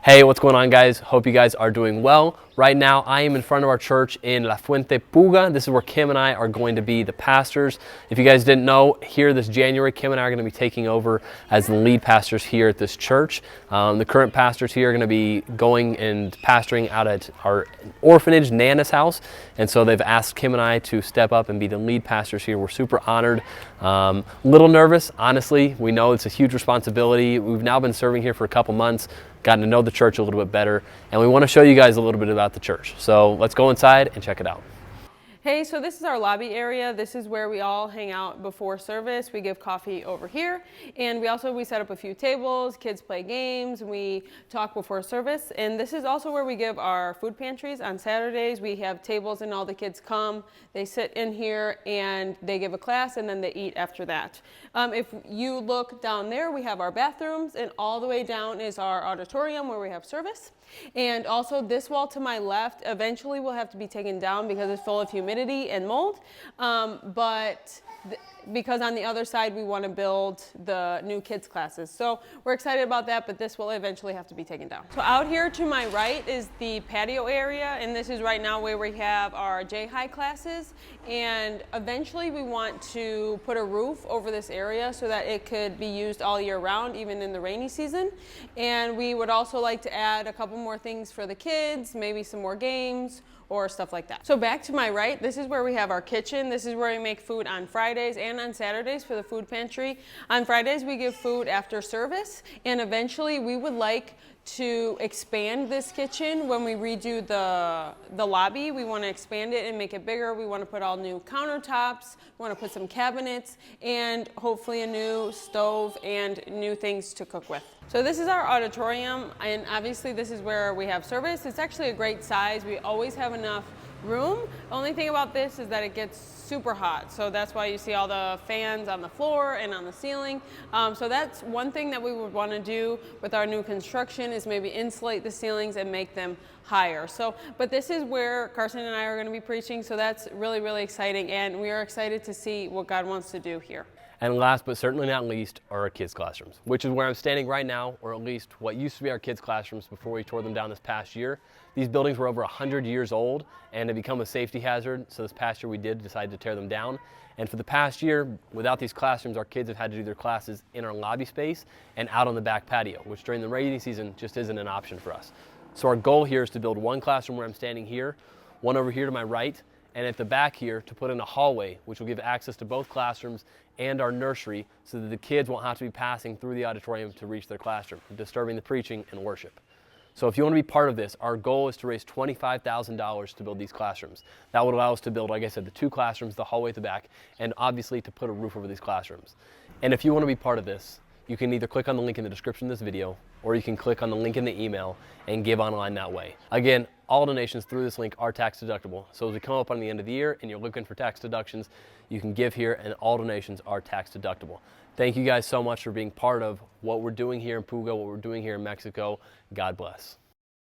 Hey, what's going on, guys? Hope you guys are doing well. Right now, I am in front of our church in La Fuente, Puga. This is where Kim and I are going to be the pastors. If you guys didn't know, here this January, Kim and I are going to be taking over as the lead pastors here at this church. The current pastors here are going to be going and pastoring out at our orphanage, Nana's house. And so they've asked Kim and I to step up and be the lead pastors here. We're super honored. Little nervous, honestly. We know it's a huge responsibility. We've now been serving here for a couple months, gotten to know the church a little bit better, and we want to show you guys a little bit about the church. So let's go inside and check it out. Hey, so this is our lobby area. This is where we all hang out before service. We give coffee over here, and we set up a few tables, kids play games, we talk before service, and this is also where we give our food pantries. On Saturdays, we have tables and all the kids come, they sit in here and they give a class and then they eat after that. If you look down there, we have our bathrooms, and all the way down is our auditorium where we have service. And also this wall to my left eventually will have to be taken down because it's full of humidity and mold, because on the other side we want to build the new kids classes. So we're excited about that, but this will eventually have to be taken down. So out here to my right is the patio area, and this is right now where we have our J-High classes, and eventually we want to put a roof over this area so that it could be used all year round, even in the rainy season. And we would also like to add a couple more things for the kids, maybe some more games or stuff like that. So back to my right, this is where we have our kitchen. This is where we make food on Fridays and on Saturdays for the food pantry. On Fridays, we give food after service, and eventually we would like to expand this kitchen when we redo the lobby. We want to expand it and make it bigger. We want to put all new countertops, we want to put some cabinets, and hopefully a new stove and new things to cook with. So this is our auditorium, and obviously this is where we have service. It's actually a great size. We always have enough room. The only thing about this is that it gets super hot, so that's why you see all the fans on the floor and on the ceiling. So that's one thing that we would want to do with our new construction, is maybe insulate the ceilings and make them higher. But this is where Carson and I are going to be preaching, so that's really, really exciting, and we are excited to see what God wants to do here. And last but certainly not least are our kids' classrooms, which is where I'm standing right now, or at least what used to be our kids' classrooms before we tore them down this past year. These buildings were over 100 years old and had become a safety hazard, so this past year we did decide to tear them down. And for the past year, without these classrooms, our kids have had to do their classes in our lobby space and out on the back patio, which during the rainy season just isn't an option for us. So our goal here is to build one classroom where I'm standing here, one over here to my right, and at the back here to put in a hallway, which will give access to both classrooms and our nursery, so that the kids won't have to be passing through the auditorium to reach their classroom, disturbing the preaching and worship. So if you want to be part of this, our goal is to raise $25,000 to build these classrooms. That would allow us to build, like I said, the two classrooms, the hallway at the back, and obviously to put a roof over these classrooms. And if you want to be part of this, you can either click on the link in the description of this video, or you can click on the link in the email and give online that way. Again, all donations through this link are tax deductible. So as we come up on the end of the year and you're looking for tax deductions, you can give here, and all donations are tax deductible. Thank you guys so much for being part of what we're doing here in Puga, what we're doing here in Mexico. God bless.